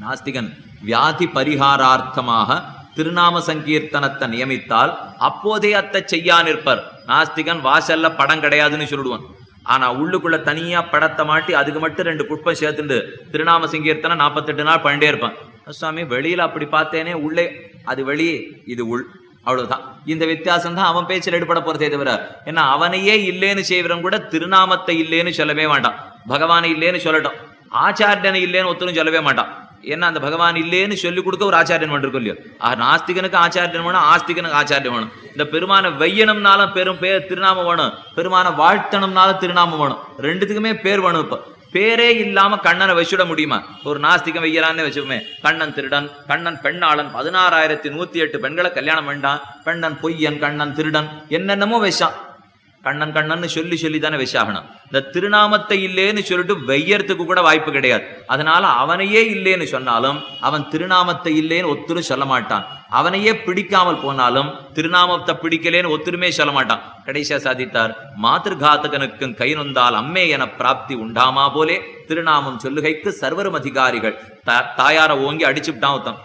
நாஸ்திகன் வியாதி பரிகாரார்த்தமாக திருநாம சங்கீர்த்தனத்தை நியமித்தால் அப்போதே அத்தை செய்யா நிற்பர். நாஸ்திகன் வாசல்ல படம் கிடையாதுன்னு சொல்லிடுவான். ஆனா உள்ளுக்குள்ள தனியா படத்தை மாட்டி அதுக்கு மட்டும் 2 புஷ்பம் சேர்த்துண்டு திருநாம சங்கீர்த்தனம் 48 நாள் பண்ணிட்டே இருப்பான். சுவாமி வெளியில அப்படி பார்த்தேனே, உள்ளே அது வெளியே இது உள், அவ்வளவுதான். இந்த வித்தியாசம் தான் அவன் பேச்சில் எடுபட போறதே தவிர, ஏன்னா அவனையே இல்லேன்னு செய்வன் கூட திருநாமத்தை இல்லேன்னு சொல்லவே மாட்டான். பகவானை இல்லேன்னு சொல்லட்டும், ஆச்சாரியனை இல்லேன்னு ஒருத்தரும் சொல்லவே மாட்டான். ஏன்னா அந்த பகவான் இல்லேன்னு சொல்லிக் கொடுக்க ஒரு ஆச்சாரியன் இருக்கும் இல்லையோ. நாஸ்திகனுக்கு ஆச்சாரியன் வேணும், ஆஸ்திகனுக்கு ஆச்சாரியம் வேணும். இந்த பெருமான வையணும்னாலும் பேர் திருநாமம் வேணும், பெருமான வாழ்த்தணும்னாலும் திருநாமம் வேணும். ரெண்டுத்துக்குமே பேர் வேணும். இப்ப பேரே இல்லாம கண்ணனை வச்சுட முடியுமா? ஒரு நாஸ்திகம் வையலான்னு வச்சுப்போமே, கண்ணன் திருடன், கண்ணன் பெண்ணாளன், 16,108 பெண்களை கல்யாணம் வேண்டாம், கண்ணன் பொய்யன், கண்ணன் திருடன், என்னென்னமோ வச்சான். கண்ணன் கண்ணன்னு சொல்லி சொல்லி தானே விஷாகணும். இந்த திருநாமத்தை இல்லேன்னு சொல்லிட்டு வெய்யறதுக்கு கூட வாய்ப்பு கிடையாது. அதனால அவனையே இல்லேன்னு சொன்னாலும் அவன் திருநாமத்தை இல்லேன்னு ஒத்துரும் சொல்ல மாட்டான். அவனையே பிடிக்காமல் போனாலும் திருநாமத்தை பிடிக்கலேன்னு ஒத்துருமே சொல்ல மாட்டான். கடைசியா சாதித்தார், மாதர்காத்தகனுக்கும் கை நொந்தால் அம்மே என பிராப்தி உண்டாமா போலே திருநாமம் சொல்லுகைக்கு சர்வரும் அதிகாரிகள். தாயார ஓங்கி அடிச்சுட்டான் ஒருத்தன்,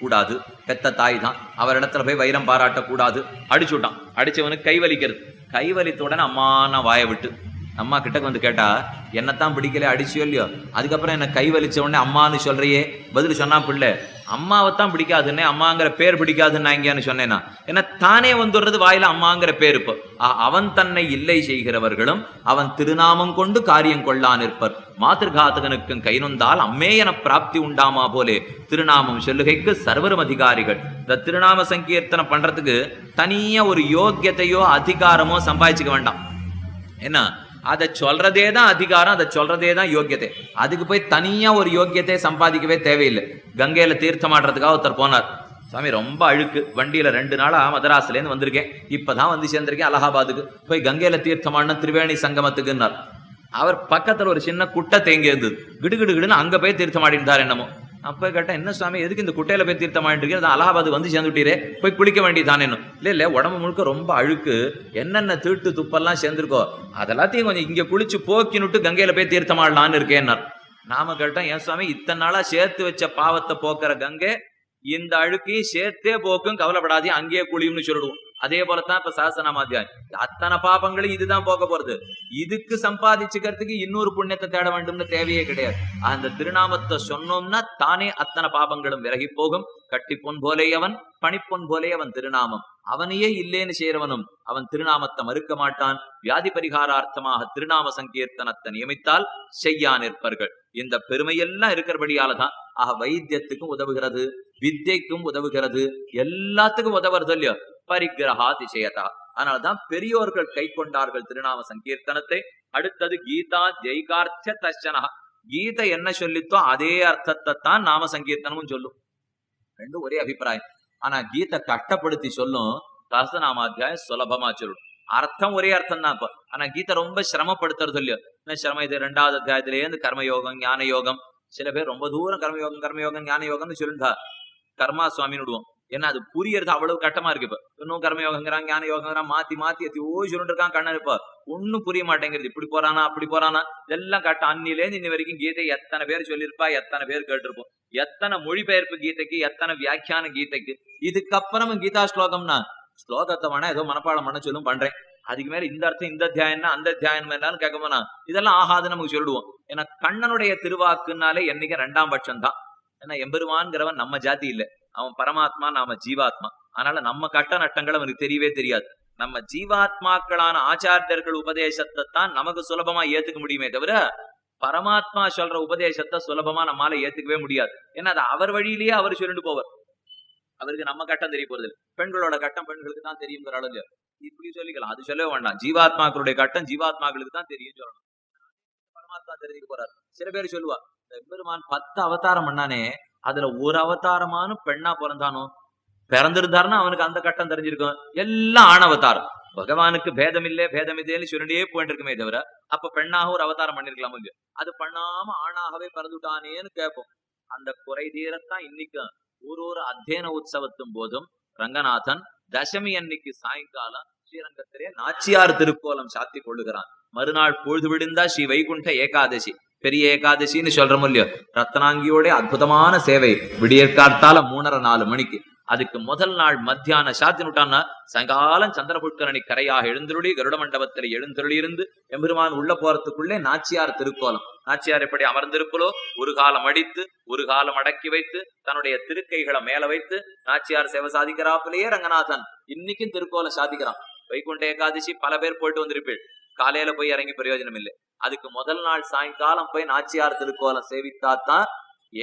கூடாது, பெத்த தாய் தான், அவரிடத்துல போய் வைரம் பாராட்டக்கூடாது, அடிச்சு விட்டான். அடிச்சவனுக்கு கை வலிக்கிறது. கை வலித்தோடனே அம்மானா வாயை விட்டு அம்மா கிட்டக்கு வந்து கேட்டா, என்னத்தான் பிடிக்கல, அடிச்சியோ இல்லையோ, அதுக்கப்புறம் என்ன கை வலிச்ச உடனே அம்மான்னு சொல்றையே, பதில் சொன்னா பிள்ளை அம்மாவைத்தான் பிடிக்காதுன்னே, அம்மாங்கிற பேர் பிடிக்காதுன்னா இங்கன்னு சொன்னேன்னா, ஏன்னா தானே வந்துடுறது வாயில அம்மாங்கிற பேர். இப்போ அவன் தன்னை இல்லை செய்கிறவர்களும் அவன் திருநாமம் கொண்டு காரியம் கொள்ளா நிற்பர். மாதர்காத்தகனுக்கும் கை நொந்தால் அம்மே என பிராப்தி உண்டாமா போலே திருநாமம் சொல்லுகைக்கு சர்வரும் அதிகாரிகள். இந்த திருநாம சங்கீர்த்தனம் பண்றதுக்கு தனியா ஒரு யோக்கியத்தையோ அதிகாரமோ சம்பாதிச்சுக்க வேண்டாம். என்ன, அதை சொல்றதே தான் அதிகாரம், அதை சொல்றதே தான் யோக்கியத்தை. அதுக்கு போய் தனியா ஒரு யோக்கியத்தை சம்பாதிக்கவே தேவையில்லை. கங்கையில தீர்த்தமாடுறதுக்காக ஒருத்தர் போனார். சுவாமி ரொம்ப அழுக்கு, வண்டியில 2 நாளா மதராஸ்ல இருந்து வந்திருக்கேன், இப்பதான் வந்து சேர்ந்திருக்கேன் அலகாபாத்துக்கு, போய் கங்கையில தீர்த்தமாடின திரிவேணி சங்கமத்துக்குன்னார். அவர் பக்கத்துல ஒரு சின்ன குட்டை தேங்கி இருந்தது. கிடுகிடுன்னு அங்க போய் தீர்த்தமாடினார் என்னமோ. அப்போ கேட்டேன், என்ன சுவாமி எதுக்கு இந்த குட்டையில போய் தீர்த்தமாடிட்டு இருக்கீங்க, அலகாபாத் வந்து சேர்ந்துட்டீரே, போய் குளிக்க வேண்டியதானே. இல்லை உடம்பு முழுக்க ரொம்ப அழுக்கு, என்னென்ன தீட்டு துப்பெல்லாம் சேர்ந்துருக்கோ அதெல்லாத்தையும் கொஞ்சம் இங்க குளிச்சு போக்கினுட்டு கங்கையில போய் தீர்த்தமாடலான்னு இருக்கேன்னார். நாம கேட்டோம், ஏன் சுவாமி இத்தனை நாளா சேர்த்து வச்ச பாவத்தை போக்குற கங்கை இந்த அழுக்கையும் சேர்த்தே போக்கும், கவலைப்படாதே அங்கேயே குளியும்னு சொல்லிடுவோம். அதே போலத்தான் இப்ப சஹஸ்ரநாமாத்தியாயம், அத்தனை பாபங்களையும் இதுதான் போக்க போறது. இதுக்கு சம்பாதிச்சுக்கிறதுக்கு இன்னொரு புண்ணியத்தை தேட வேண்டும்னு தேவையே கிடையாது. அந்த திருநாமத்தை சொன்னோம்னா தானே அத்தனை பாபங்களும் விலகி போகும். கட்டிப்பொன் போலே அவன், பணிப்பொன் போலே அவன் திருநாமம். அவனையே இல்லேன்னு செய்யறவனும் அவன் திருநாமத்தை மறுக்க மாட்டான். வியாதி பரிகாரார்த்தமாக திருநாம சங்கீர்த்தனத்தை நியமித்தால் செய்யா நிற்பர்கள். இந்த பெருமையெல்லாம் இருக்கிறபடியாலதான் வைத்தியத்துக்கும் உதவுகிறது, வித்யைக்கும் உதவுகிறது, எல்லாத்துக்கும் உதவுறது இல்லையோ. பரிகிரகா திசையதா. அதனாலதான் பெரியோர்கள் கை கொண்டார்கள் திருநாம சங்கீர்த்தனத்தை. அடுத்தது கீதா ஜெய்கார்த்த தர்ஷனா. கீதை என்ன சொல்லித்தோ அதே அர்த்தத்தை தான் நாம சங்கீர்த்தனமும் சொல்லும். ரெண்டும் ஒரே அபிப்பிராயம். ஆனா கீதை கஷ்டப்படுத்தி சொல்லும், சஹஸ்ரநாமாத்தியாயம் சுலபமா சொல்லும். அர்த்தம் ஒரே அர்த்தம் தான். இப்ப ஆனா கீதை ரொம்ப சிரமப்படுத்துறது இல்லையோ. சிரமம் இது 2வது அத்தியாயத்திலேயே இந்த கர்மயோகம் ஞான யோகம். சில பேர் ரொம்ப தூரம் கர்மயோகம் ஞான யோகம்னு சொல்லுங்க, கர்மா சுவாமின்னு விடுவோம். ஏன்னா அது புரியறது அவ்வளவு கட்டமா இருக்கு. இப்ப இன்னும் கர்மயோகங்கிறான், ஞான யோகங்கிறான், மாத்தி மாத்தி சொல்லிட்டு இருக்கான். கண்ணன் இப்ப ஒன்னும் புரிய மாட்டேங்கிறது. இப்படி போறானா அப்படி போறானா இதெல்லாம் கட்ட. அன்னிலேருந்து இன்னி வரைக்கும் கீதை எத்தனை பேர் சொல்லியிருப்பா, எத்தனை பேர் கேட்டிருப்போம், எத்தனை மொழிபெயர்ப்பு கீதைக்கு, எத்தனை வியாக்கியான கீதைக்கு. இதுக்கப்புறமும் கீதா ஸ்லோகம்னா ஸ்லோகத்தை வேணா ஏதோ மனப்பாடம் பண்ண சொல்லும் பண்றேன், அதுக்கு மேல இந்த அர்த்தம் இந்த தியாயம்னா அந்த தியாயம் என்னன்னு கேட்க போனா இதெல்லாம் ஆகாதுன்னு நமக்கு சொல்லிடுவோம். ஏன்னா கண்ணனுடைய திருவாக்குனாலே என்னைக்கு 2ஆம் பட்சம் தான். ஏன்னா எம்பெருமான்கிறவன் நம்ம ஜாதி இல்லை, அவன் பரமாத்மா, நாம ஜீவாத்மா. அதனால நம்ம கட்ட நட்டங்கள் அவனுக்கு தெரியவே தெரியாது. நம்ம ஜீவாத்மாக்களான ஆச்சாரியர்கள் உபதேசத்தை தான் நமக்கு சுலபமா ஏத்துக்க முடியுமே தவிர பரமாத்மா சொல்ற உபதேசத்தை சுலபமா நம்மால ஏத்துக்கவே முடியாது. ஏன்னா அது அவர் வழியிலேயே அவர் சொல்லிட்டு போவார். அவருக்கு நம்ம கட்டம் தெரிய போறது இல்லை. பெண்களோட கட்டம் பெண்களுக்கு தான் தெரியுங்கிற அளவு இப்படி சொல்லிக்கலாம். அது சொல்லவே வேண்டாம். ஜீவாத்மாக்களுடைய கட்டம் ஜீவாத்மாக்களுக்கு தான் தெரியும் சொல்லணும். பரமாத்மா தெரிஞ்சுக்க போறாரு. சில பேர் சொல்லுவா, பெருமான் 10 அவதாரம் பண்ணானே, அதுல ஒரு அவதாரமான பெண்ணா பிறந்தானோ, பிறந்திருந்தாருன்னா அவனுக்கு அந்த கட்டம் தெரிஞ்சிருக்கும். எல்லாம் ஆணவதாரம். பகவானுக்கு பேதம் இல்லே பேதம் இல்லேன்னு சொல்லிட்டே போயிட்டு இருக்குமே தவிர அப்ப பெண்ணாக ஒரு அவதாரம் பண்ணிருக்கலாம் இல்லையோ. அது பண்ணாம ஆணாகவே பிறந்துட்டானேன்னு கேட்போம். அந்த குறை தீரத்தான் இன்னைக்கு ஒரு அத்தியன உற்சவத்தும் போதும் ரங்கநாதன் தசமி அன்னைக்கு சாயங்காலம் ஸ்ரீரங்கத்திலே நாச்சியார் திருக்கோலம் சாத்தி கொள்ளுகிறான். மறுநாள் பொழுது விழுந்தா ஸ்ரீ வைகுண்ட ஏகாதசி. பெரிய ஏகாதசின்னு சொல்றோம் இல்லையோ, ரத்னாங்கியோட அற்புதமான சேவை. விடியற்கார்த்தால 3:30-4 மணிக்கு. அதுக்கு முதல் நாள் மத்தியான சாத்தினுட்டான்னா சாயங்காலம் சந்திரபுஷ்கரணி கரையாக எழுந்தருளி கருட மண்டபத்தில் எழுந்தருளி இருந்து எம்பெருமான் உள்ள போறதுக்குள்ளே நாச்சியார் திருக்கோலம். நாச்சியார் எப்படி அமர்ந்திருப்பலோ ஒரு காலம் அடித்து ஒரு காலம் அடக்கி வைத்து தன்னுடைய திருக்கைகளை மேல வைத்து நாச்சியார் சேவை சாதிக்கிறாப்பிலேயே ரங்கநாதன் இன்னைக்கும் திருக்கோலம் சாதிக்கிறான். வைகுண்ட ஏகாதசி பல பேர் போயிட்டு வந்திருப்பீள், காலையில போய் இறங்கி பிரயோஜனம் இல்லை. அதுக்கு முதல் நாள் சாயங்காலம் போய் நாச்சியார் திருக்கோலம் சேவித்தாத்தான்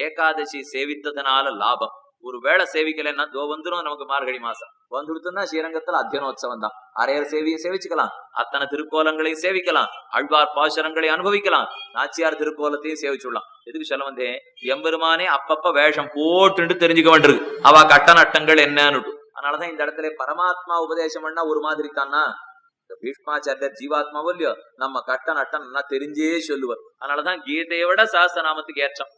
ஏகாதசி சேவித்ததுனால லாபம். ஒரு வேளை சேவிக்கலைன்னா தோ வந்துடும் நமக்கு மார்கழி மாசம் வந்துடுத்துன்னா ஸ்ரீரங்கத்துல அத்தியனோத்சவம் தான். அரையர் சேவையை சேவிச்சுக்கலாம், அத்தனை திருக்கோலங்களையும் சேவிக்கலாம், ஆழ்வார் பாசுரங்களை அனுபவிக்கலாம், நாச்சியார் திருக்கோலத்தையும் சேவிச்சுடலாம். எதுக்கு சொல்ல வந்தேன், எம்பெருமானே அப்பப்ப வேஷம் போட்டுட்டு தெரிஞ்சுக்க வேண்டியிருக்கு அவ கட்ட நட்டங்கள் என்னன்னு. அதனாலதான் இந்த இடத்துல பரமாத்மா உபதேசம் பண்ணா ஒரு மாதிரி தானா, பீஷ்மாச்சாரியர் ஜீவாத்மாவோ இல்லையோ நம்ம கட்ட நட்டம் தெரிஞ்சே சொல்லுவார். அதனாலதான் கீதையை விட சாஸ்திரநாமத்துக்கு ஏற்றம்.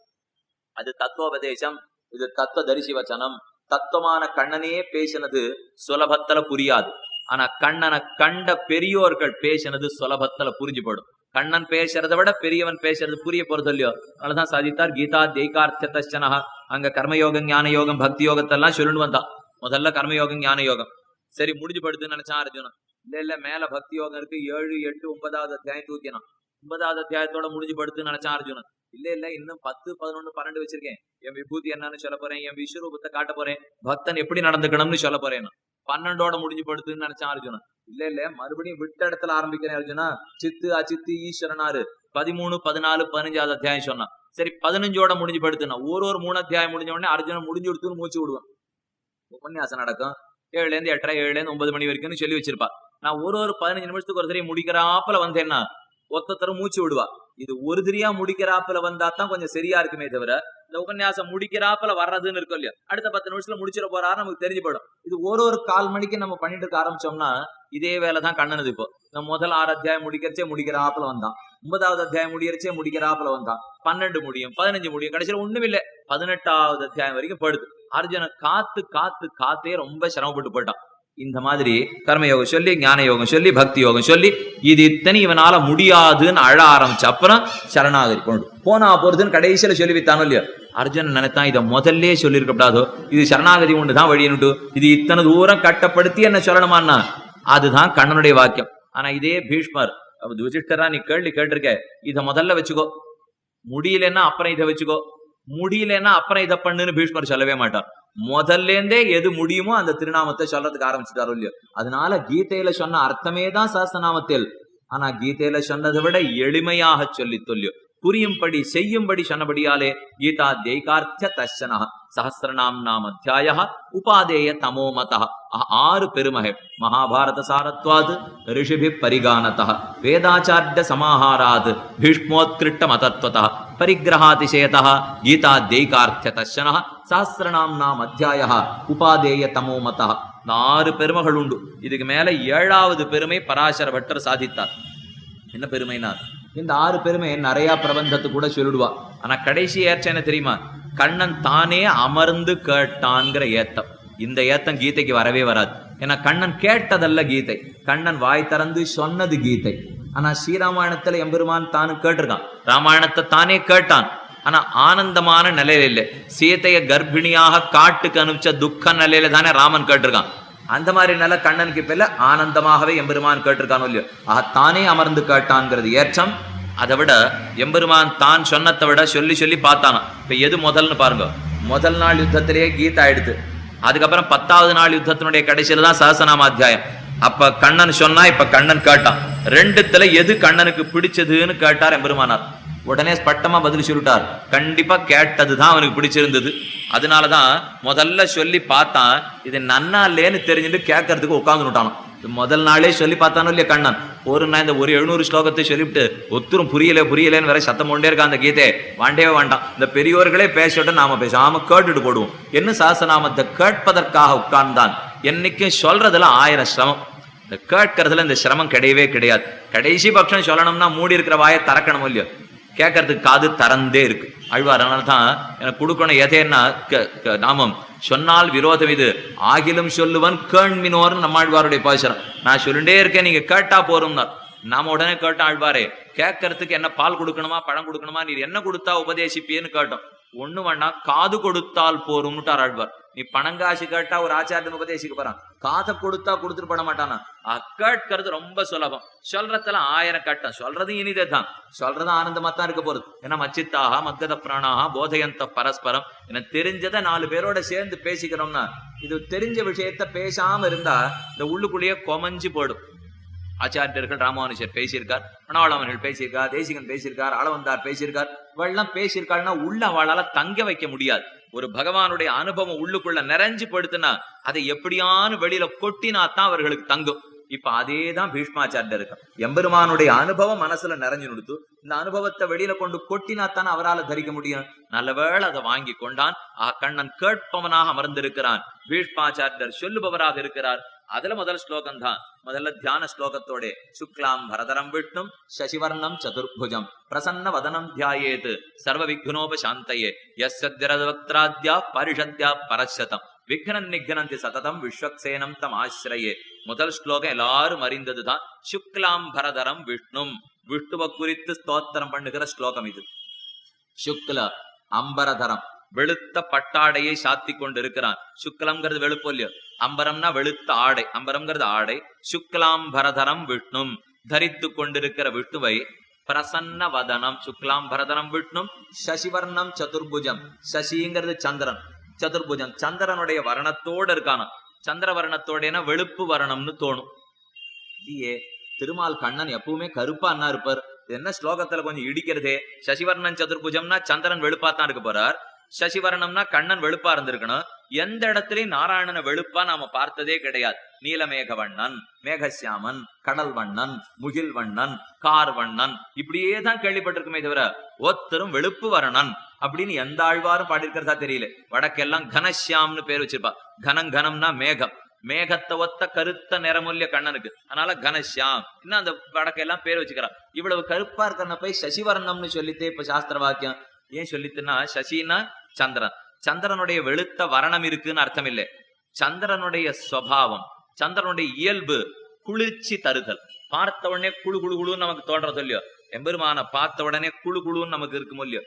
அது தத்துவோபதேசம், இது தத்துவ தரிசி வச்சனம். தத்துவமான கண்ணனே பேசினது சுலபத்துல புரியாது, ஆனா கண்ணனை கண்ட பெரியோர்கள் பேசினது சுலபத்துல புரிஞ்சுப்படும். கண்ணன் பேசுறதை விட பெரியவன் பேசுறது புரிய போறது இல்லையோ. அதனாலதான் சாதித்தார் கீதா தேய்கார்த்தனா. அங்க கர்மயோகம் ஞான யோகம் பக்தி யோகத்தெல்லாம் சொல்லணும் வந்தான். முதல்ல கர்மயோகம் ஞான யோகம் சரி முடிஞ்சு படுத்துன்னு நினைச்சான் அர்ஜுனன். இல்ல மேல பக்தி யோகம் இருக்கு, 7, 8, 9வது அத்தியாயம் தூக்கினான். 9வது அத்தியாயத்தோட முடிஞ்சு படுத்துன்னு நினைச்சான் அர்ஜுனன். இல்ல இன்னும் 10, 11, 12 வச்சிருக்கேன். என் விபூதி என்னன்னு சொல்ல போறேன், என் விஸ்வரூபத்தை காட்ட போறேன், பக்தன் எப்படி நடந்துக்கணும்னு சொல்ல போறேன். 12ஓட முடிஞ்சு படுத்துன்னு நினைச்சான் அர்ஜுனன். இல்ல மறுபடியும் விட்ட இடத்துல ஆரம்பிக்கிறேன் அர்ஜுனா. சித்து அச்சித்து ஈஸ்வரனாரு 13, 14, 15வது அத்தியாயம் சொன்னான். சரி 15ஓட முடிஞ்சு படுத்துனா ஒரு 3 அத்தியாயம் முடிஞ்ச உடனே அர்ஜுனன் முடிஞ்சு கொடுத்துன்னு மூச்சு விடுவான். உபன்யாசம் நடக்கும் 7லேருந்து 8:30, 7லேருந்து 9 மணி வரைக்கும் சொல்லி வச்சிருப்பா. நான் ஒரு 15 நிமிஷத்துக்கு ஒரு தடவை முடிக்கிறாப்புல வந்தேன்னா ஒத்தத்தரும் மூச்சு விடுவா. இது ஒரு திரியா முடிக்கிறாப்புல வந்தா தான் கொஞ்சம் சரியா இருக்குமே தவிர இந்த உபன்யாசம் முடிக்கிறாப்புல வர்றதுன்னு இருக்கும் இல்லையா, அடுத்த 10 நிமிஷத்துல முடிச்சிட போறாரு நமக்கு தெரிஞ்சு போயிடும். இது ஒரு 1/4 மணிக்கு நம்ம பண்ணிட்டு இருக்க ஆரம்பிச்சோம்னா இதே வேலைதான் கண்ணனது. இப்போ நம்ம முதல் 6 அத்தியாயம் முடிக்கிறாப்புல வந்தான், 9வது அத்தியாயம் முடிக்கிறாப்புல வந்தான், 12 முடியும், 15 முடியும், கடைசியில ஒண்ணும் இல்லை 18வது அத்தியாயம் வரைக்கும் படுது. அர்ஜுனன் காத்தே ரொம்ப சிரமப்பட்டு போயிட்டான். இந்த மாதிரி கர்மயோகம் சொல்லி ஞான யோகம் சொல்லி பக்தி யோகம் சொல்லி இது இத்தனை இவனால முடியாதுன்னு அழ ஆரம்பிச்ச அப்புறம் சரணாகதி கொண்டு போனா போறதுன்னு கடைசியில சொல்லி வைத்தானோ இல்லையோ. அர்ஜுனன் நினைத்தான் இதை முதல்ல சொல்லியிருக்கப்படாதோ, இது சரணாகதி ஒண்ணுதான் வழின்னுட்டு இது இத்தனை தூரம் கட்டப்படுத்தி என்ன சொல்லணுமான்னா அதுதான் கண்ணனுடைய வாக்கியம். ஆனா இதே பீஷ்மர் யுதிஷ்டரா நீ கேள்வி கேட்டிருக்க, இதை முதல்ல வச்சுக்கோ, முடியலன்னா அப்புறம் இதை வச்சுக்கோ, முடியலன்னா அப்புறம் இதை பண்ணுன்னு பீஷ்மர் சொல்லவே மாட்டார். முதல்லேருந்தே எது முடியுமோ அந்த திருநாமத்தை சொல்றதுக்கு ஆரம்பிச்சுட்டாரோ இல்லையோ. அதனால கீதையில சொன்ன அர்த்தமே தான் சாஸ்திரநாமத்தில். ஆனா கீதையில சொன்னதை விட எளிமையாக சொல்லி தொல்லியோ புரியும்படி செய்யும்படி சொன்னபடியாலே கீதா தேய்கார்த்திய தர்சனா சஹசிரநாம் நாம் அத்தியாய உபாதேய தமோமத. 6 பெருமகை மகாபாரத சாரத்வாது ரிஷிபி பரிகானத வேதாச்சாரிய சமாஹாராத் பீஷ்மோத்கிருஷ்ட மதத்வத பரிகிரகாதிசேத கீதா தேய்கார்த்திய தர்சன சஹசிரநாம் நாம் அத்தியாய உபாதேய தமோமத. 4 பெருமைகள் உண்டு. இதுக்கு மேல 7வது பெருமை பராசர பட்டர் சாதித்தார். என்ன பெருமைனா இந்த 6 பெருமை நிறைய பிரபந்தத்து கூட சொல்லிடுவா. ஆனா கடைசி ஏற்றம் என்ன தெரியுமா, கண்ணன் தானே அமர்ந்து கேட்டான்கிற ஏத்தம். இந்த ஏத்தம் கீதைக்கு வரவே வராது. ஏன்னா கண்ணன் கேட்டதல்ல கீதை, கண்ணன் வாய் திறந்து சொன்னது கீதை. ஆனா ஸ்ரீராமாயணத்துல எம்பெருமான் தானு கேட்டிருக்கான், ராமாயணத்தை தானே கேட்டான். ஆனா ஆனந்தமான நிலையில இல்லை. சீதைய கர்ப்பிணியாக காட்டுக்கு அனுப்பிச்ச துக்க நிலையில தானே ராமன் கேட்டிருக்கான். அந்த மாதிரி நிலை கண்ணனுக்கு இப்ப இல்ல, ஆனந்தமாகவே எம்பெருமான் கேட்டிருக்கானோ இல்லையோ. தானே அமர்ந்து கேட்டான்ங்கிறது ஏற்றம். அதை விட எம்பெருமான் தான் சொன்னதை விட சொல்லி சொல்லி பார்த்தானா. இப்ப எது முதல்னு பாருங்க, முதல் நாள் யுத்தத்திலேயே கீதா எடுத்து, அதுக்கப்புறம் 10வது நாள் யுத்தத்தினுடைய கடைசியில தான் சஹஸ்ரநாம அத்தியாயம். அப்ப கண்ணன் சொன்னா, இப்ப கண்ணன் கேட்டான். 2த்துல எது கண்ணனுக்கு பிடிச்சதுன்னு கேட்டார் எம்பெருமானார். உடனே ஸ்பட்டமா பதில் சொல்லிட்டார், கண்டிப்பா கேட்டதுதான் அவனுக்கு பிடிச்சிருந்தது. அதனாலதான் முதல்ல சொல்லி பார்த்தான், இது நன்னா இல்லேன்னு தெரிஞ்சுட்டு கேட்கறதுக்கு உட்காந்துட்டானோ. முதல் நாளே சொல்லி பார்த்தானோ இல்லையா கண்ணன். ஒரு 700 ஸ்லோகத்தை சொல்லிவிட்டு ஒத்துரும் புரியலேன்னு வேற சத்தம் கொண்டே இருக்கான். அந்த கீதை வாண்டவே வேண்டாம், இந்த பெரியோர்களே பேசிட்டு நாம பேசாம கேட்டுட்டு போடுவோம் என்ன. சாசநாமத்தை கேட்பதற்காக உட்கார்ந்தான். என்னைக்கும் சொல்றதுல 1000 சிரமம், இந்த கேட்கறதுல இந்த சிரமம் கிடையவே கிடையாது. கடைசி பட்சம் சொல்லணும்னா மூடி இருக்கிற வாயை திறக்கணும் இல்லையோ, கேட்கறதுக்கு காது திறந்தே இருக்கு. அழ்வார் அதனால தான் எனக்கு கொடுக்கணும் எதேன்னா நாமம் சொன்னால் விரோதம் இது ஆகிலும் சொல்லுவன் கேண்மினோர்னு நம்மாழ்வாருடைய பாசுரம். நான் சொல்லிட்டே இருக்கேன், நீங்க கேட்டா போறோம்னா நாம உடனே கேட்டோம் ஆழ்வாரே, கேட்கறதுக்கு என்ன பால் கொடுக்கணுமா பழம் கொடுக்கணுமா, நீர் என்ன கொடுத்தா உபதேசிப்பியன்னு கேட்டோம். ஒண்ணு வேணா காது கொடுத்தால் போரும்னுட்டார் ஆழ்வார். நீ பணங்காசு கேட்டா ஒரு ஆச்சாரியன் உபதேசிக்க போறான், காதை கொடுத்தா கொடுத்துட்டு பட மாட்டானா. கேட்கறது ரொம்ப சுலபம், சொல்றதுல 1000 கட்டம். சொல்றது இனிதே தான், சொல்றது ஆனந்தமா தான் இருக்க போறது. ஏன்னா மச்சித்தாக மத்கத பிராணாக போதயந்த பரஸ்பரம், எனக்கு தெரிஞ்சதை 4 பேரோட சேர்ந்து பேசிக்கிறோம்னா, இது தெரிஞ்ச விஷயத்த பேசாம இருந்தா இந்த உள்ளுக்குள்ளேயே கொமஞ்சு போடும். ஆச்சாரியர்கள் ராமானுஜர் பேசியிருக்கார், மணவாளவர்கள் பேசியிருக்கார், தேசிகன் பேசியிருக்கார், ஆளவந்தார் பேசியிருக்கார், இவெல்லாம் பேசியிருக்காருன்னா உள்ள அவளால தங்க வைக்க முடியாது. ஒரு பகவானுடைய அனுபவம் உள்ளுக்குள்ள நிறைஞ்சு படுத்துனா அதை எப்படியானு வெளியில கொட்டினா தான் அவர்களுக்கு தங்கும். இப்ப அதேதான் பீஷ்மாச்சாரியர் இருக்கு. எம்பெருமானுடைய அனுபவம் மனசுல நிறைஞ்சு நிறுத்து, இந்த அனுபவத்தை வெளியில கொண்டு கொட்டினாத்தான் அவரால் தரிக்க முடியும். நல்லவேளை அதை வாங்கி கொண்டான். கண்ணன் கேட்பவனாக அமர்ந்திருக்கிறான், பீஷ்மாச்சாரியர் சொல்லுபவராக இருக்கிறார். அதுல முதல் ஸ்லோகம் தான், முதல்ல தியான ஸ்லோகத்தோட சுக்லாம் பரதரம் விஷ்ணும் சசிவர்ணம் சதுர்புஜம் பிரசன்ன வதனம் தியாயேத் சர்வ விக்னோபசாந்தயே யஸ்யத்ரவக்த்ராத்யா பரிஷத்யா பரசதம் விக்னன் நிக்னந்தி சததம் விஸ்வக்சேனம் தம் ஆசிரயே. முதல் ஸ்லோகம் எல்லாரும் அறிந்ததுதான். சுக்லாம் பரதரம் விஷ்ணும், விஷ்ணுவ குறித்து ஸ்தோத்திரம் பண்ணுகிற ஸ்லோகம் இது. சுக்ல அம்பரதரம், வெளுத்த பட்டாடையை சாத்தி கொண்டு இருக்கிறான். சுக்லம்ங்கிறது வெளுப்பொல்லியோ, அம்பரம்னா வெளுத்த ஆடை, அம்பரம்ங்கிறது ஆடை. சுக்லாம்பரதரம் விஷ்ணும், தரித்து கொண்டிருக்கிற விஷ்ணுவை பிரசன்ன வதனம். சுக்லாம் பரதனம் விஷ்ணும் சசிவர்ணம் சதுர்புஜம், சசிங்கிறது சந்திரன், சதுர்புஜம் சந்திரனுடைய வர்ணத்தோடு இருக்கான. சந்திர வர்ணத்தோடனா வெளுப்பு வர்ணம்னு தோணும். இல்லையே, திருமால் கண்ணன் எப்பவுமே கருப்பான்னா இருப்பார். என்ன ஸ்லோகத்துல கொஞ்சம் இடிக்கிறதே. சசிவர்ணன் சதுர்புஜம்னா சந்திரன் வெளுப்பாத்தான் இருக்க போறார், சசிவர்ணம்னா கண்ணன் வெளுப்பா இருந்திருக்கணும். எந்த இடத்துலயும் நாராயணனை வெளுப்பா நாம பார்த்ததே கிடையாது. நீலமேக வண்ணன், மேகசியாமன், கடல் வண்ணன், முகில் வண்ணன், கார் வண்ணன், இப்படியே தான் கேள்விப்பட்டிருக்குமே தவிர ஒத்தரும் வெளுப்பு வரணன் அப்படின்னு எந்த ஆழ்வாரும் பாடியிருக்கிறதா தெரியல. வடக்கெல்லாம் கனசியாம்னு பேர் வச்சிருப்பா. கனம் கனம்னா மேகம், மேகத்தை ஒத்த கருத்த நிறமொல்லிய கண்ணனுக்கு, அதனால கனசியாம் இன்னும் அந்த வடக்கெல்லாம் பேர் வச்சுக்கிறான். இவ்வளவு கருப்பா இருக்கிறன போய் சசிவர்ணம்னு சொல்லித்தே இப்ப சாஸ்திர வாக்கியம் ஏன் சொல்லித்துன்னா, சசினா சந்திரன், சந்திரனுடைய வெளுத்த வரணம் இருக்குன்னு அர்த்தம் இல்லை. சந்திரனுடைய சுவாவம், சந்திரனுடைய இயல்பு குளிர்ச்சி தருதல். பார்த்த உடனே குழு குழு குழுன்னு நமக்கு தோன்றது இல்லையோ, எம்பெருமான பார்த்த உடனே குழு குழுன்னு நமக்கு இருக்கும் இல்லையோ,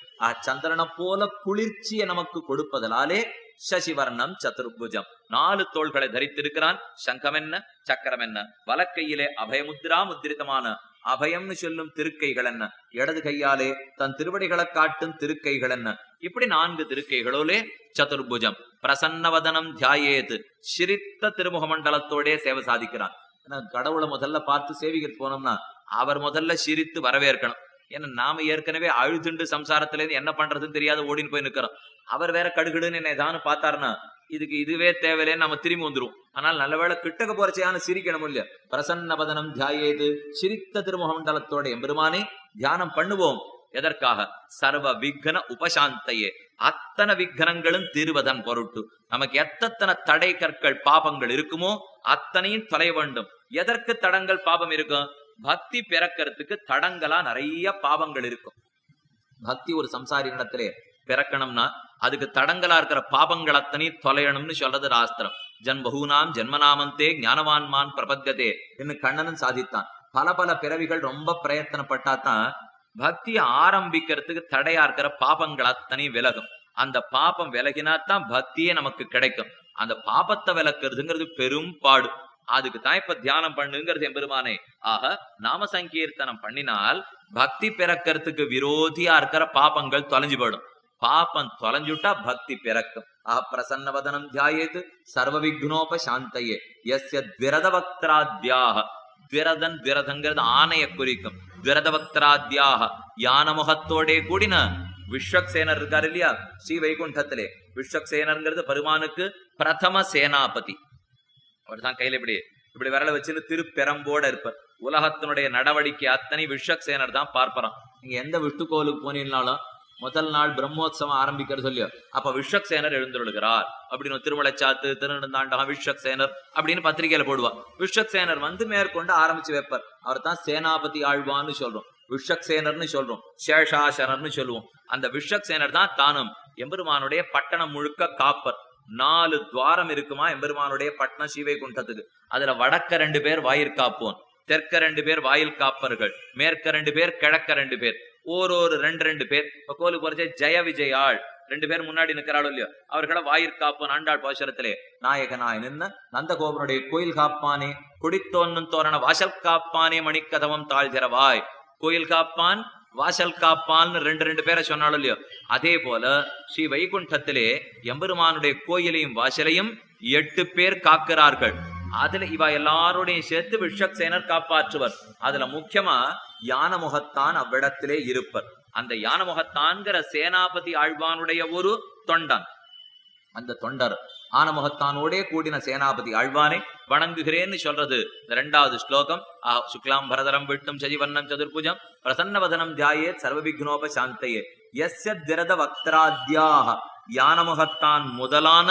சந்திரனை போல குளிர்ச்சியை நமக்கு கொடுப்பதனாலே சசிவர்ணம் சதுர்புஜம். 4 தோள்களை தரித்திருக்கிறான். சங்கம் என்ன, சக்கரம் என்ன, வலக்கையிலே அபயமுத்ரா முத்திரிதமான அபயம்னு சொல்லும் திருக்கைகள் என்ன, இடது கையாலே தன் திருவடிகளை காட்டும் திருக்கைகள் என்ன, இப்படி 4 திருக்கைகளோலே சதுர்புஜம். பிரசன்னவதனம் தியாயேத், சிரித்த திருமுக மண்டலத்தோடே சேவை சாதிக்கிறான். கடவுளை முதல்ல பார்த்து சேவிக்கிட்டு போனோம்னா அவர் முதல்ல சிரித்து வரவேற்கணும். ஏன்னா நாம ஏற்கனவே அழுதுண்டு சம்சாரத்துல இருந்து என்ன பண்றதுன்னு தெரியாத ஓடின்னு போய் நிக்கிறோம். அவர் வேற கடுகடுன்னு என்ன ஏதானு பார்த்தாருன்னா இதுக்கு இதுவே தேவையில்லைன்னு நம்ம திரும்பி வந்துரும். ஆனால் நல்லவேளை கிட்டக்க போறச்சையான சிரிக்கணும் இல்லையா. பிரசன்னவதனம் தியாயேது, சிரித்த திருமுக மண்டலத்தோட எம்பெருமானே தியானம் பண்ணுவோம். எதற்காக? சர்வ விக்ன உபசாந்தையே, அத்தனை விக்னங்களும் தீர்வதன் பொருட்டு. நமக்கு எத்தனை தடை கற்கள் பாபங்கள் இருக்குமோ அத்தனையும் தொலைய வேண்டும். எதற்கு தடங்கள் பாபம் இருக்கும்? பக்தி பிறக்கிறதுக்கு தடங்களா நிறைய பாவங்கள் இருக்கும். பக்தி ஒரு சம்சாரி இடத்திலே பிறக்கணும்னா அதுக்கு தடங்களா இருக்கிற பாபங்கள் அத்தனையும் தொலையணும்னு சொல்றது சாஸ்திரம். ஜன்மஹூனாம் ஜென்மநாமந்தே ஞானவான்மான் பிரபத்கதே என்று கண்ணனும் சாதித்தான். பல பல பிறவிகள் ரொம்ப பிரயத்தனப்பட்டாதான் பக்தியை ஆரம்பிக்கிறதுக்கு தடையா இருக்கிற பாபங்கள் அத்தனையும் விலகும். அந்த பாபம் விலகினாத்தான் பக்தியே நமக்கு கிடைக்கும். அந்த பாபத்தை விலக்குறதுங்கிறது பெரும் பாடு. அதுக்கு தான் இப்ப தியானம் பண்ணுங்கிறது எம்பெருமானே. ஆக நாம சங்கீர்த்தனம் பண்ணினால் பக்தி பிறக்கிறதுக்கு விரோதியா இருக்கிற பாபங்கள் தொலைஞ்சு போயிடும். பாபம் தொலைஞ்சுட்டா பக்தி பிறக்கும். பிரசன்னவதனம் தியாயேத் சர்வ விக்னோபசாந்தையே யஸ்ய த்விரதவக்த்ராத்யாக. விரதன் விரதங்கிறது ஆணைய குறிக்கும். விரதவக்த்ராத்யாக யான முகத்தோடே கூடின விஸ்வக்சேனர் இருக்காரு இல்லையா ஸ்ரீ வைகுண்டத்திலே. விஸ்வக்சேனர்ங்கிறது பெருமானுக்கு பிரதம சேனாபதி. அவர் தான் கையில இப்படி இப்படி விரல வச்சுன்னு திருப்பெரம்போட இருப்பார். உலகத்தினுடைய நடவடிக்கை அத்தனை விஸ்வக்சேனர் தான் பார்ப்பறான். நீங்க எந்த விஷ்ணு கோவிலுக்கு போனீங்கன்னாலும் முதல் நாள் பிரம்மோத்சவம் ஆரம்பிக்கிறது சொல்லியோ அப்ப விஸ்வக்சேனர் எழுந்துள்ளார் அப்படின்னு திருமலைச்சாத்து திருநெடுந்தாண்டகம் விஸ்வக்சேனர் அப்படின்னு பத்திரிகையில போடுவா. விஸ்வக்சேனர் வந்து மேற்கொண்டு ஆரம்பிச்சு வைப்பார். அவர் தான் சேனாபதி ஆழ்வான்னு சொல்றோம், விஸ்வக்சேனர்னு சொல்றோம், சேஷாசனர்னு சொல்லுவோம். அந்த விஸ்வக்சேனர் தான் தானும் எம்பெருமானுடைய பட்டணம் முழுக்க காப்பர். 4 துவாரம் இருக்குமா எம்பெருமானுடைய பட்டணம் ஸ்ரீவைகுண்டத்துக்கு. அதுல வடக்க 2 பேர் வாயிற்காப்போன், தெற்க 2 பேர் வாயில் காப்பர்கள், மேற்க 2 பேர், கிழக்க 2 பேர், ஒரு 2 பேர். இப்ப கோலுக்கு போறச்சே ஜெய விஜயாள் 2 பேர் முன்னாடி நிக்கிறாளோ இல்லையோ, அவர்களை வாயிற்காப்பு ஆண்டாள் பாசுரத்திலே நாயகனாய் நின்ன நந்தகோபனுடைய கோயில் காப்பானே, குடித்தோன்னும் தோரண வாசல் காப்பானே, மணிக்கதவம் தாழ்கிறவாய். கோயில் காப்பான், வாசல் காப்பான்னு 2 பேரை சொன்னாலும் இல்லையோ, அதே போல ஸ்ரீ வைகுண்டத்திலே எம்பெருமானுடைய கோயிலையும் வாசலையும் 8 பேர் காக்கிறார்கள். அதுல இவ எல்லாரோடையும் சேர்த்து விஸ்வக்சேனர் காப்பாற்றுவர். அதுல முக்கியமா யானமுகத்தான் அவ்விடத்திலே இருப்பர். அந்த யானமுகத்தான்கிற சேனாபதி ஆழ்வானுடைய ஒரு தொண்டன், அந்த தொண்டர் ஆனமுகத்தானோடே கூடின சேனாபதி ஆழ்வானை வணங்குகிறேன்னு சொல்றது 2வது ஸ்லோகம். சுக்லாம் பரதரம் விட்டும் சஜிவர்ணம் சதுர்புஜம் பிரசன்னவதனம் தியாயே சர்வவிக்னோபசாந்தையே யஸ்ய திரத வக்திராத்யாக. யானமுகத்தான் முதலான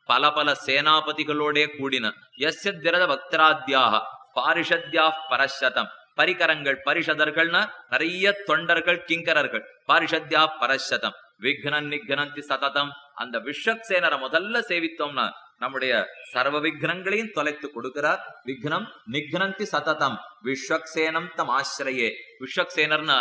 பல பல சேனாபதிகளோடே கூடின யஸ்ய திரத வக்திராத்யாக பாரிஷத்யா பரஷதம். பரிகரங்கள் பரிஷதர்கள்னா நிறைய தொண்டர்கள் கிங்கரர்கள். பாரிஷத்யா பரஷதம் விக்னன் நிக்னந்தி சததம். அந்த விஸ்வக்சேனரை முதல்ல சேவித்தோம்னா நம்முடைய சர்வ விக்னங்களையும் தொலைத்து கொடுக்கிறார். விக்னம் நிக்னந்தி சததம் விஸ்வக்சேனம் தம் ஆசிரியே. விஸ்வக்சேனர்னா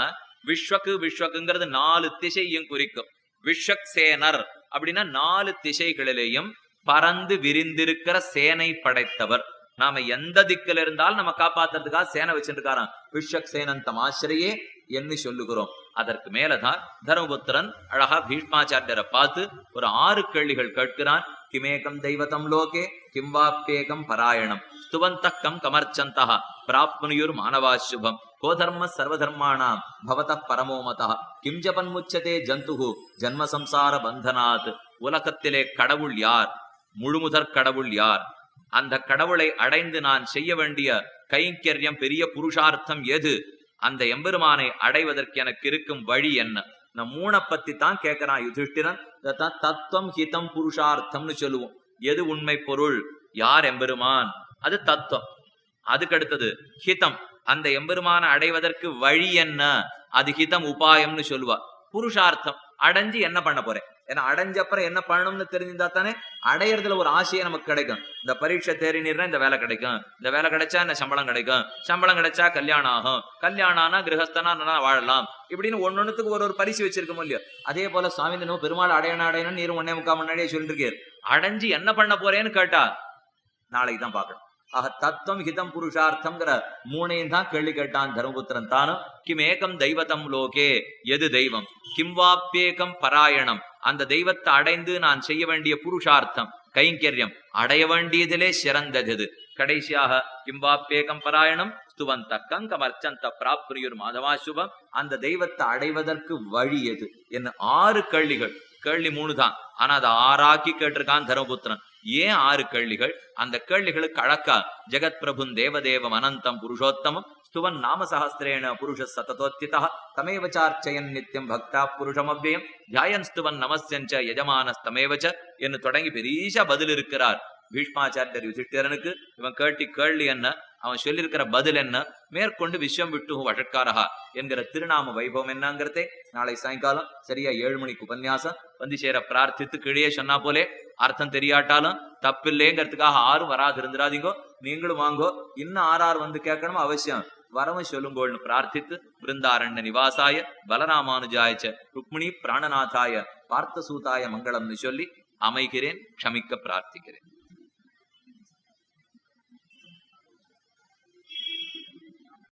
விஸ்வக்குங்கிறது 4 திசையும் குறிக்கும். விஸ்வக்சேனர் அப்படின்னா 4 திசைகளிலேயும் பறந்து விரிந்திருக்கிற சேனை படைத்தவர். நாம எந்த திக்கில் இருந்தாலும் நம்ம காப்பாத்துறதுக்காக சேனை வச்சிருக்காராம். விஸ்வக்சேனந்தம் ஆசிரியே என்று சொல்லுகிறோம். அதற்கு மேலதான் தர்மபுத்திரன் அழகா பீஷ்மாச்சாரியரை பார்த்து ஒரு 6 கேள்விகள் கேட்கிறான். கிமேகம் தெய்வதம் லோகே கிம்வாப்பேகம் பராயணம் ஸ்துவந்தக்கம் கமர்ச்சந்தா பிராப்னுயுர் மானவாசுபம் கோதர்ம சர்வதர்மாணாம் பவத பரமோமதா கிம் ஜபன்முச்சதே ஜந்துகு ஜன்ம சம்சார பந்தனாத். உலகத்திலே கடவுள் யார்? முழுமுதற் கடவுள் யார்? அந்த கடவுளை அடைந்து நான் செய்ய வேண்டிய கைங்கரியம் பெரிய புருஷார்த்தம் எது? அந்த எம்பெருமானை அடைவதற்கு எனக்கு இருக்கும் வழி என்ன? இந்த 3 பத்தி தான் கேட்கிறான் யுதிஷ்டிரன். தத்துவம் ஹிதம் புருஷார்த்தம்னு சொல்லுவோம். எது உண்மை பொருள், யார் எம்பெருமான், அது தத்துவம். அதுக்கு அடுத்தது ஹிதம், அந்த எம்பெருமானை அடைவதற்கு வழி என்ன, அது ஹிதம் உபாயம்னு சொல்லுவா. புருஷார்த்தம், அடைஞ்சு என்ன பண்ண போறேன். ஏன்னா அடைஞ்சப்பறம் என்ன பண்ணணும்னு தெரிஞ்சிருந்தா தானே அடையறதுல ஒரு ஆசையை நமக்கு கிடைக்கும். இந்த பரீட்சை தேறினீர்னா இந்த வேலை கிடைக்கும், இந்த வேலை கிடைச்சா என்ன சம்பளம் கிடைக்கும், சம்பளம் கிடைச்சா கல்யாணம் ஆகும், கல்யாணம் ஆனா கிரகஸ்தனா வாழலாம், இப்படின்னு ஒன்னொன்னுக்கு ஒரு பரிசு வச்சிருக்கோம் இல்லையா. அதே போல சுவாமி தினம் பெருமாள் அடையணும் நீரும் 1.25 முன்னாடியே சொல்லிட்டு இருக்கீர். அடைஞ்சு என்ன பண்ண போறேன்னு கேட்டா நாளைக்கு தான் பார்க்கணும். ஆக தத்துவம் ஹிதம் புருஷார்த்தம்ங்கிற 3ஐயும் தான் கேள்வி கேட்டான் தர்மபுத்திரன் தானும். கிம் ஏகம் தெய்வதம் லோகே, எது தெய்வம், கிம்வாப்பேகம் பராயணம், அந்த தெய்வத்தை அடைந்து நான் செய்ய வேண்டிய புருஷார்த்தம் கைங்கரியம் அடைய வேண்டியதிலே சிறந்தது. கடைசியாக கிம்வாப்பேகம் பராயணம் ஸ்துவந்த கங்கமர்ச்சந்த பிராப்னுயுர் மாதவாசுபம், அந்த தெய்வத்தை அடைவதற்கு வழி எது என்ன 6 கேள்விகள். கேள்வி 3 தான், ஆனா அதை 6ஆக்கி கேட்டிருக்கான் தர்மபுத்திரன். ஏன் 6 கேள்விகள்? அந்த கேள்விகளுக்கு அழக்கா ஜெகத் பிரபுன் தேவதேவம் அனந்தம் புருஷோத்தமம் ஸ்துவன் நாம சஹஸ்ரேண புருஷ சததோத்யதா தமேவச்சார்ச்சயன் நித்யம் பக்தா புருஷமவ்யயம் தியாயன் ஸ்துவன் நமஸ்யஞ்ச யஜமானஸ்தமேவச்ச என்று தொடங்கி பெரிய பதில் இருக்கிறார் பீஷ்மாச்சாரியர் யுதிஷ்டிரனுக்கு. இவன் கேட்டி கேள்வி என்ன, அவன் சொல்லியிருக்கிற பதில் என்ன, மேற்கொண்டு விஸ்வம் விட்டு வஷட்காரஹா என்கிற திருநாம வைபவம் என்னங்கிறதே நாளை சாயங்காலம் சரியா 7 மணிக்கு உபன்யாசம் வந்து சேர பிரார்த்தித்து கீழே சொன்னா போலே அர்த்தம் தெரியாட்டாலும் தப்பில்லைங்கிறதுக்காக 6 வராது இருந்துராதீங்கோ. நீங்களும் வாங்கோ, இன்னும் 6 வந்து கேட்கணும் அவசியம், வரவும் சொல்லுங்கோள்னு பிரார்த்தித்து பிருந்தாரண்ய நிவாசாய பலராமானுஜாயச்ச ருக்மிணி பிராணநாதாய பார்த்தசூதாய மங்களம்னு சொல்லி அமைகிறேன், க்ஷமிக்க பிரார்த்திக்கிறேன்.